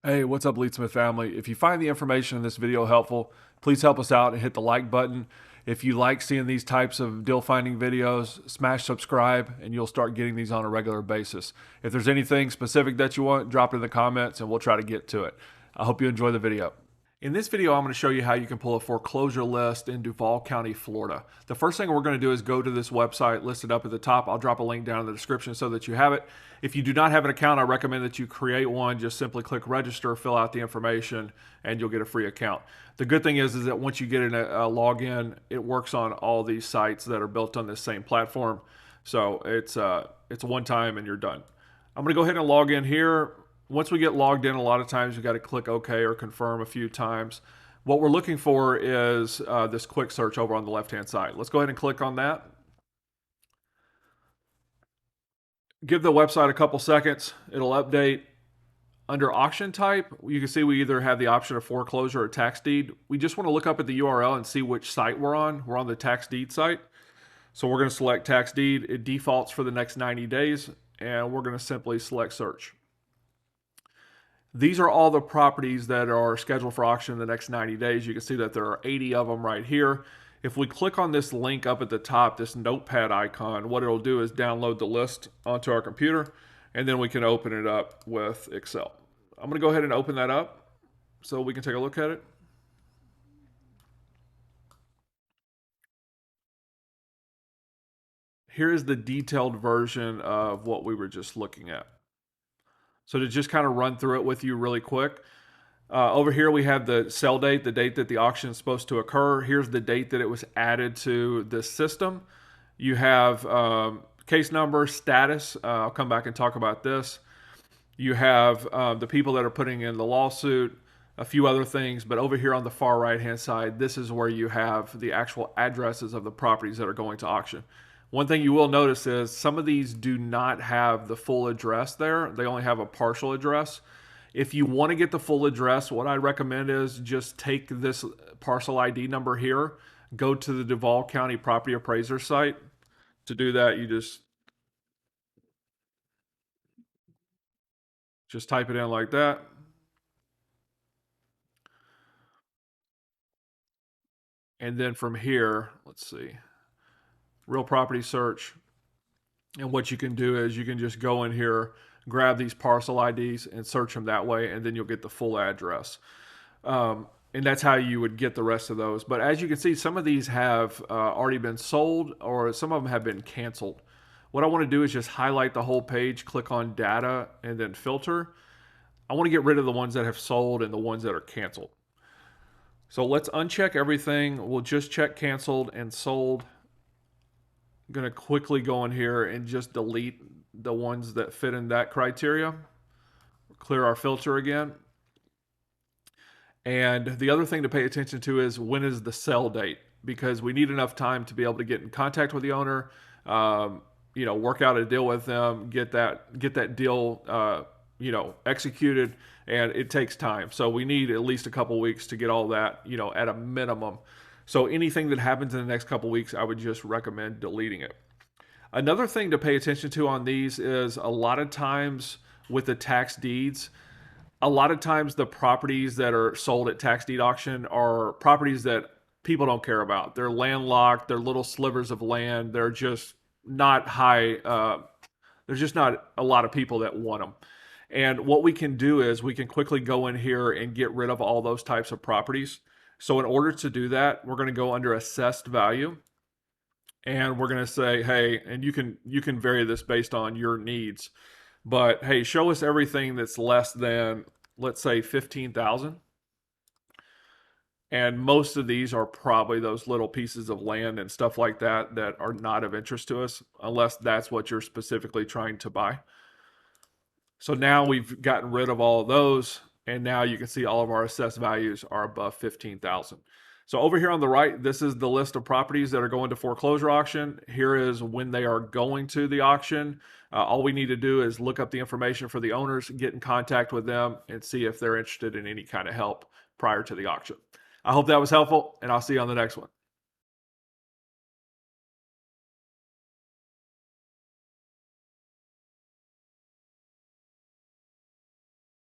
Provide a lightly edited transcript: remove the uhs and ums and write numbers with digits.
Hey, what's up, Leadsmith family? If you find the information in this video helpful, please help us out and hit the like button. If you like seeing these types of deal finding videos, smash subscribe and you'll start getting these on a regular basis. If there's anything specific that you want, drop it in the comments and we'll try to get to it. I hope you enjoy the video. In this video, I'm going to show you how you can pull a foreclosure list in Duval County, Florida. The first thing we're going to do is go to this website listed up at the top. I'll drop a link down in the description so that you have it. If you do not have an account, I recommend that you create one. Just simply click register, fill out the information, and you'll get a free account. The good thing is that once you get a login, it works on all these sites that are built on this same platform. So it's one time and you're done. I'm going to go ahead and log in here. Once we get logged in, a lot of times you got to click OK or confirm a few times. What we're looking for is this quick search over on the left-hand side. Let's go ahead and click on that. Give the website a couple seconds. It'll update. Under auction type, you can see we either have the option of foreclosure or tax deed. We just want to look up at the URL and see which site we're on. We're on the tax deed site. So we're going to select tax deed. It defaults for the next 90 days, and we're going to simply select search. These are all the properties that are scheduled for auction in the next 90 days. You can see that there are 80 of them right here. If we click on this link up at the top, this notepad icon, what it'll do is download the list onto our computer, and then we can open it up with Excel. I'm going to go ahead and open that up so we can take a look at it. Here is the detailed version of what we were just looking at. So to just kind of run through it with you really quick, over here we have the sell date, the date that the auction is supposed to occur. Here's the date that it was added to this system. You have case number, status. I'll come back and talk about this. You have the people that are putting in the lawsuit, a few other things. But over here on the far right-hand side, this is where you have the actual addresses of the properties that are going to auction. One thing you will notice is some of these do not have the full address there. They only have a partial address. If you want to get the full address, what I recommend is just take this parcel ID number here, go to the Duval County Property Appraiser site. To do that, you just type it in like that. And then from here, let's see, real property search. And what you can do is you can just go in here, grab these parcel IDs and search them that way, and then you'll get the full address. And that's how you would get the rest of those. But as you can see, some of these have already been sold, or some of them have been canceled. What I want to do is just highlight the whole page, click on data, and then filter. I want to get rid of the ones that have sold and the ones that are canceled. So let's uncheck everything. We'll just check canceled and sold. I'm going to quickly go in here and just delete the ones that fit in that criteria. Clear our filter again. And the other thing to pay attention to is when is the sell date, because we need enough time to be able to get in contact with the owner, work out a deal with them, get that deal, executed, and it takes time. So we need at least a couple weeks to get all that, at a minimum. So anything that happens in the next couple weeks, I would just recommend deleting it. Another thing to pay attention to on these is a lot of times with the tax deeds, a lot of times the properties that are sold at tax deed auction are properties that people don't care about. They're landlocked, they're little slivers of land, they're just not high, there's just not a lot of people that want them. And what we can do is we can quickly go in here and get rid of all those types of properties. So in order to do that, we're going to go under assessed value, and we're going to say, hey, and you can vary this based on your needs, but hey, show us everything that's less than, let's say, 15,000. And most of these are probably those little pieces of land and stuff like that that are not of interest to us, unless that's what you're specifically trying to buy. So now we've gotten rid of all of those, and now you can see all of our assessed values are above 15,000. So over here on the right, this is the list of properties that are going to foreclosure auction. Here is when they are going to the auction. All we need to do is look up the information for the owners, get in contact with them, and see if they're interested in any kind of help prior to the auction. I hope that was helpful, and I'll see you on the next one.